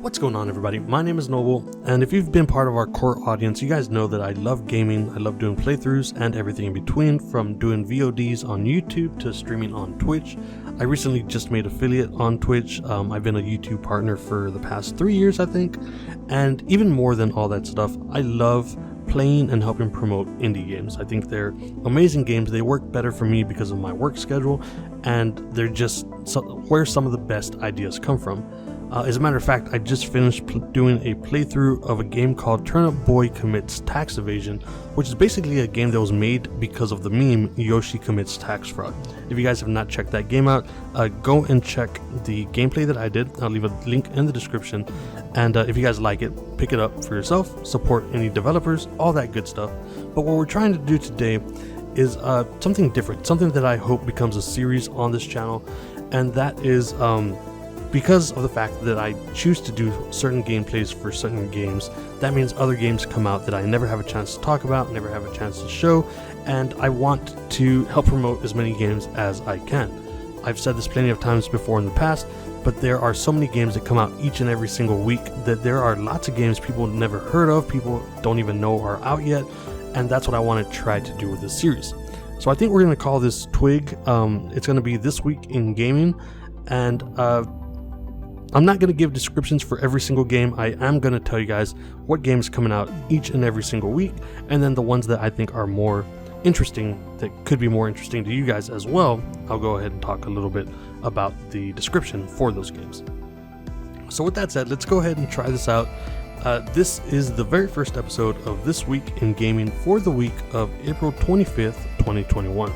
What's going on, everybody? My name is Noble, and if you've been part of our core audience, you guys know that I love gaming, I love doing playthroughs and everything in between, from doing VODs on YouTube to streaming on Twitch. I recently just made affiliate on Twitch. I've been a YouTube partner for the past 3 years, I think, and even more than all that stuff, I love playing and helping promote indie games. I think they're amazing games. They work better for me because of my work schedule, and they're just where some of the best ideas come from. As a matter of fact, I just finished doing a playthrough of a game called Turnip Boy Commits Tax Evasion, which is basically a game that was made because of the meme Yoshi Commits Tax Fraud. If you guys have not checked that game out, go and check the gameplay that I did. I'll leave a link in the description, and if you guys like it, pick it up for yourself, support any developers, all that good stuff. But what we're trying to do today is something different, something that I hope becomes a series on this channel, and that is because of the fact that I choose to do certain gameplays for certain games, that means other games come out that I never have a chance to talk about, never have a chance to show, and I want to help promote as many games as I can. I've said this plenty of times before in the past, but there are so many games that come out each and every single week that there are lots of games people never heard of, people don't even know are out yet, and that's what I want to try to do with this series. So I think we're going to call this TWIG. It's going to be This Week in Gaming, and I'm not going to give descriptions for every single game. I am going to tell you guys what games coming out each and every single week, and then the ones that I think are more interesting, that could be more interesting to you guys as well, I'll go ahead and talk a little bit about the description for those games. So with that said, let's go ahead and try this out. This is the very first episode of This Week in Gaming for the week of April 25th, 2021.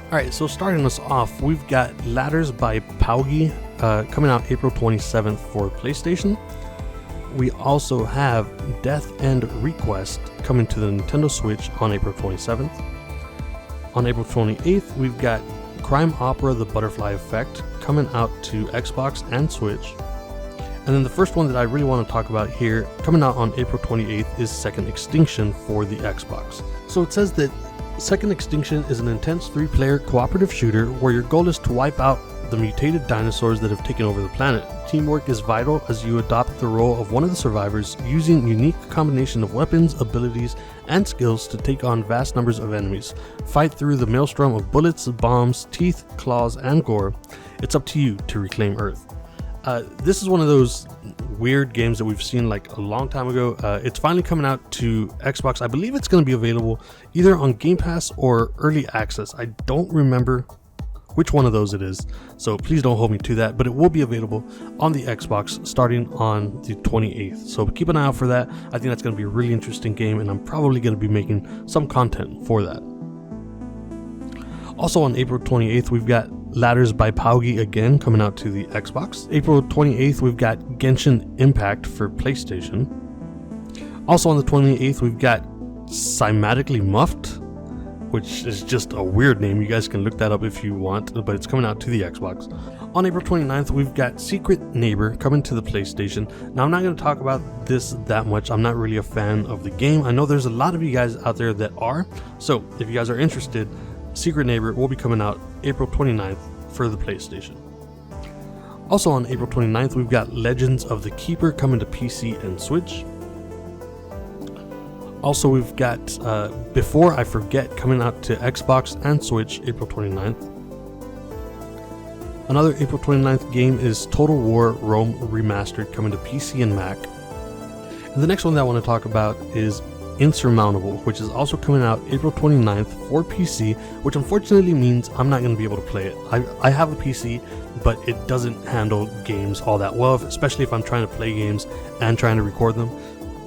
Alright, so starting us off, we've got Ladders by TWIG coming out April 27th for PlayStation. We also have Death and Request coming to the Nintendo Switch on April 27th. On April 28th, we've got Crime Opera The Butterfly Effect coming out to Xbox and Switch. And then the first one that I really want to talk about here, coming out on April 28th, is Second Extinction for the Xbox. So it says that Second Extinction is an intense 3-player cooperative shooter where your goal is to wipe out the mutated dinosaurs that have taken over the planet. Teamwork is vital as you adopt the role of one of the survivors, using unique combination of weapons, abilities, and skills to take on vast numbers of enemies. Fight through the maelstrom of bullets, bombs, teeth, claws, and gore. It's up to you to reclaim Earth. This is one of those weird games that we've seen like a long time ago. It's finally coming out to Xbox. I believe it's going to be available either on Game Pass or Early Access. I don't remember which one of those it is, so please don't hold me to that, but it will be available on the Xbox starting on the 28th. So keep an eye out for that. I think that's going to be a really interesting game, and I'm probably going to be making some content for that. Also on April 28th, we've got Ladders by TWIG again coming out to the Xbox. April 28th, we've got Genshin Impact for PlayStation. Also on the 28th, we've got Cymatically Muffed, which is just a weird name. You guys can look that up if you want, but it's coming out to the Xbox. On April 29th, we've got Secret Neighbor coming to the PlayStation. Now, I'm not going to talk about this that much. I'm not really a fan of the game. I know there's a lot of you guys out there that are, so if you guys are interested, Secret Neighbor will be coming out April 29th for the PlayStation. Also on April 29th, we've got Legends of the Keeper coming to PC and Switch. Also, we've got Before I Forget coming out to Xbox and Switch April 29th. Another April 29th game is Total War Rome Remastered coming to PC and Mac. And the next one that I want to talk about is Insurmountable, which is also coming out April 29th for PC, which unfortunately means I'm not going to be able to play it. I have a PC, but it doesn't handle games all that well, especially if I'm trying to play games and trying to record them.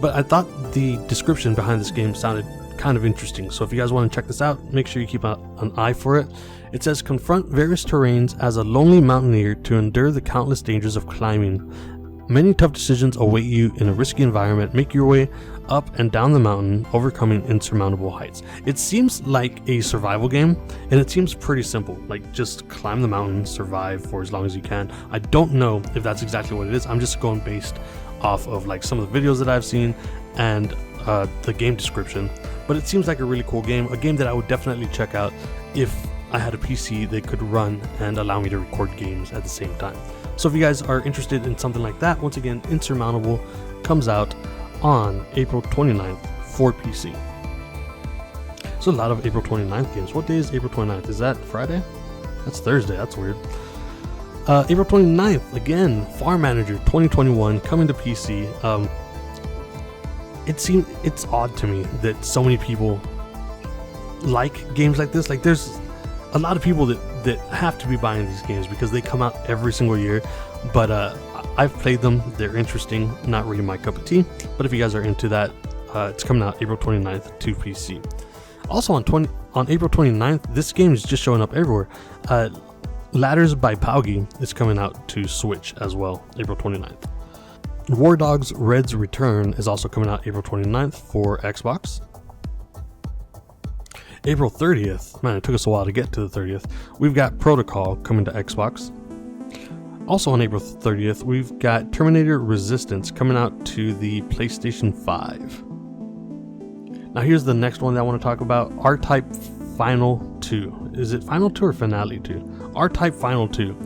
But I thought the description behind this game sounded kind of interesting, so if you guys want to check this out, make sure you keep an eye for it. It says, confront various terrains as a lonely mountaineer to endure the countless dangers of climbing. Many tough decisions await you in a risky environment. Make your way up and down the mountain, overcoming insurmountable heights. It seems like a survival game, and it seems pretty simple. Like, just climb the mountain, survive for as long as you can. I don't know if that's exactly what it is. I'm just going based off of like some of the videos that I've seen and the game description. But it seems like a really cool game, a game that I would definitely check out if I had a PC that could run and allow me to record games at the same time. So if you guys are interested in something like that, once again, Insurmountable comes out on April 29th for PC. So a lot of April 29th games. What day is April 29th? Is that Friday? That's Thursday. That's weird. April 29th, again, Farm Manager 2021 coming to PC. It's odd to me that so many people like games like this. Like, there's a lot of people that have to be buying these games because they come out every single year. But I've played them. They're interesting. Not really my cup of tea. But if you guys are into that, it's coming out April 29th to PC. Also on April 29th, this game is just showing up everywhere. Ladders by Paugi is coming out to Switch as well, April 29th. War Dogs Red's Return is also coming out April 29th for Xbox. April 30th, man, it took us a while to get to the 30th. We've got Protocol coming to Xbox. Also on April 30th, we've got Terminator Resistance coming out to the PlayStation 5. Now here's the next one that I want to talk about, R-Type Final 2. Is it Final 2 or Finale 2? R-Type Final 2.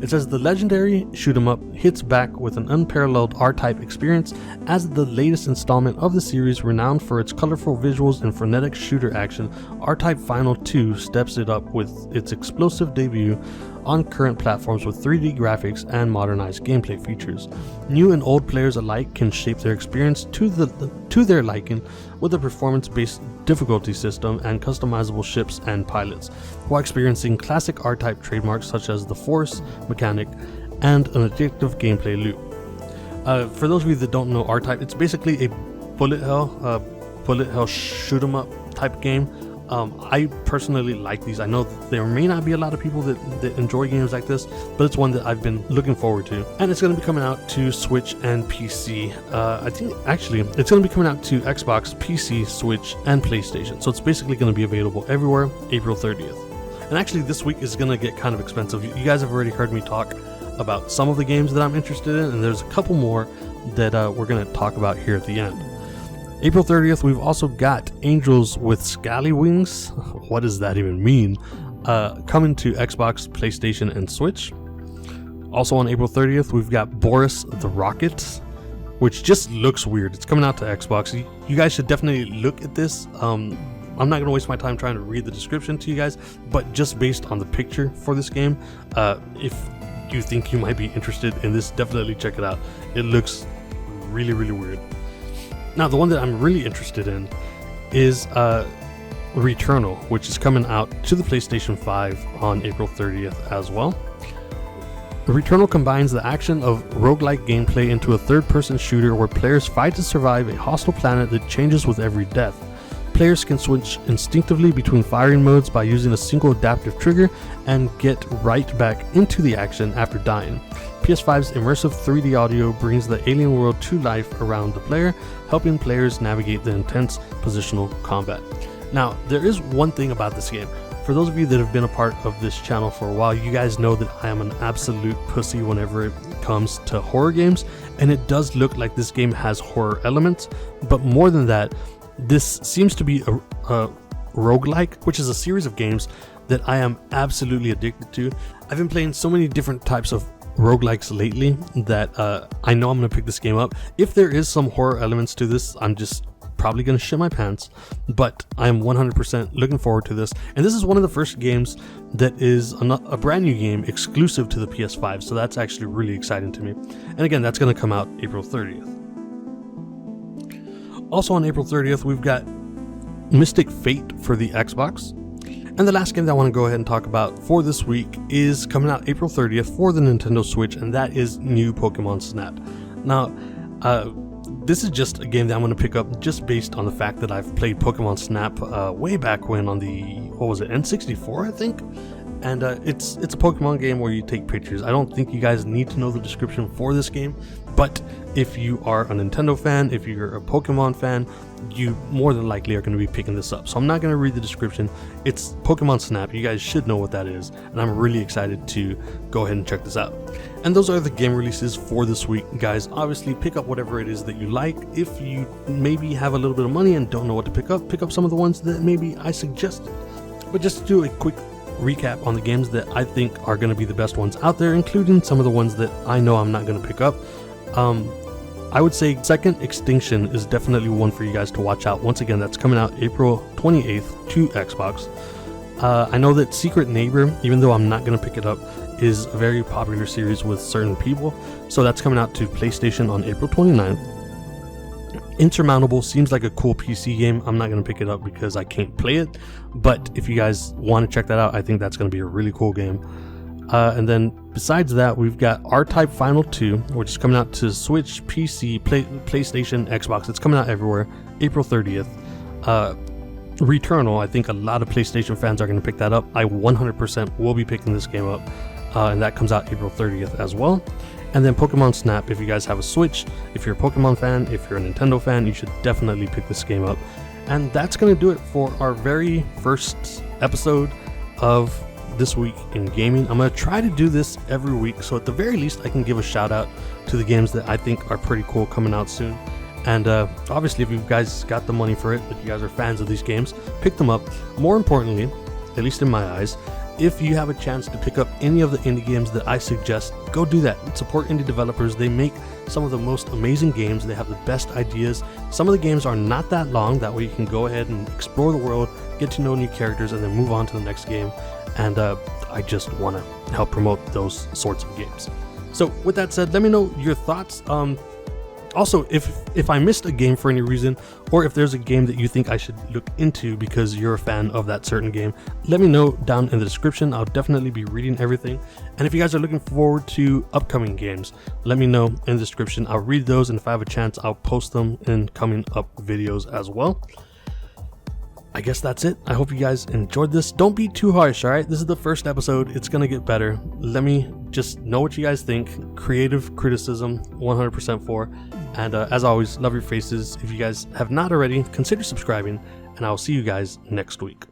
It says the legendary shoot 'em up hits back with an unparalleled R-Type experience as the latest installment of the series, renowned for its colorful visuals and frenetic shooter action. R-Type Final 2 steps it up with its explosive debut on current platforms with 3D graphics and modernized gameplay features. New and old players alike can shape their experience to their liking with a performance-based difficulty system and customizable ships and pilots, while experiencing classic R-Type trademarks such as the Force mechanic and an addictive gameplay loop. For those of you that don't know R-Type, it's basically a bullet hell shoot 'em up type game. I personally like these. I know that there may not be a lot of people that enjoy games like this, but it's one that I've been looking forward to. And it's going to be coming out to Switch and PC. I think actually it's going to be coming out to Xbox, PC, Switch, and PlayStation. So it's basically going to be available everywhere April 30th. And actually this week is going to get kind of expensive. You guys have already heard me talk about some of the games that I'm interested in, and there's a couple more that we're going to talk about here at the end. April 30th, we've also got Angels with Scallywings. What does that even mean? Coming to Xbox, PlayStation, and Switch. Also on April 30th, we've got Boris the Rocket, which just looks weird. It's coming out to Xbox. You guys should definitely look at this. I'm not going to waste my time trying to read the description to you guys, but just based on the picture for this game, if you think you might be interested in this, definitely check it out. It looks really, really weird. Now, the one that I'm really interested in is Returnal, which is coming out to the PlayStation 5 on April 30th as well. Returnal combines the action of roguelike gameplay into a third-person shooter where players fight to survive a hostile planet that changes with every death. Players can switch instinctively between firing modes by using a single adaptive trigger and get right back into the action after dying. PS5's immersive 3D audio brings the alien world to life around the player, helping players navigate the intense positional combat. Now, there is one thing about this game. For those of you that have been a part of this channel for a while, you guys know that I am an absolute pussy whenever it comes to horror games, and it does look like this game has horror elements, but more than that, this seems to be a roguelike, which is a series of games that I am absolutely addicted to. I've been playing so many different types of roguelikes lately that I know I'm going to pick this game up. If there is some horror elements to this, I'm just probably going to shit my pants, but I'm 100% looking forward to this. And this is one of the first games that is a brand new game exclusive to the PS5, so that's actually really exciting to me. And again, that's going to come out April 30th. Also on April 30th, we've got Mystic Fate for the Xbox. And the last game that I want to go ahead and talk about for this week is coming out April 30th for the Nintendo Switch, and that is new Pokemon Snap. Now, this is just a game that I'm going to pick up just based on the fact that I've played Pokemon Snap way back when on the, what was it, N64, I think? And it's a Pokemon game where you take pictures. I don't think you guys need to know the description for this game, but if you are a Nintendo fan, if you're a Pokemon fan, you more than likely are going to be picking this up. So I'm not going to read the description. It's Pokemon Snap. You guys should know what that is, and I'm really excited to go ahead and check this out. And those are the game releases for this week, guys. Obviously, pick up whatever it is that you like. If you maybe have a little bit of money and don't know what to pick up some of the ones that maybe I suggested. But just to do a quick recap on the games that I think are going to be the best ones out there, including some of the ones that I know I'm not going to pick up. I would say second, Extinction is definitely one for you guys to watch out. Once again, that's coming out April 28th to Xbox. I know that Secret Neighbor, even though I'm not going to pick it up, is a very popular series with certain people, so that's coming out to PlayStation on April 29th. Insurmountable seems like a cool PC game. I'm not going to pick it up because I can't play it, but if you guys want to check that out, I think that's going to be a really cool game. And then besides that, we've got R-Type Final 2, which is coming out to Switch, PC, PlayStation, Xbox. It's coming out everywhere, April 30th. Returnal, I think a lot of PlayStation fans are going to pick that up. I 100% will be picking this game up, and that comes out April 30th as well. And then Pokemon Snap, if you guys have a Switch, if you're a Pokemon fan, if you're a Nintendo fan, you should definitely pick this game up. And that's going to do it for our very first episode of This Week in Gaming. I'm going to try to do this every week, so at the very least I can give a shout out to the games that I think are pretty cool coming out soon. And obviously, if you guys got the money for it, if you guys are fans of these games, pick them up. More importantly, at least in my eyes, if you have a chance to pick up any of the indie games that I suggest, go do that. Support indie developers. They make some of the most amazing games. They have the best ideas. Some of the games are not that long. That way you can go ahead and explore the world, get to know new characters, and then move on to the next game. And I just want to help promote those sorts of games. So with that said, let me know your thoughts. Also, if I missed a game for any reason, or if there's a game that you think I should look into because you're a fan of that certain game, let me know down in the description. I'll definitely be reading everything. And if you guys are looking forward to upcoming games, let me know in the description. I'll read those, and if I have a chance, I'll post them in coming up videos as well. I guess that's it. I hope you guys enjoyed this. Don't be too harsh, alright? This is the first episode. It's gonna get better. Let me just know what you guys think. Creative criticism, 100% for. And as always, love your faces. If you guys have not already, consider subscribing, and I'll see you guys next week.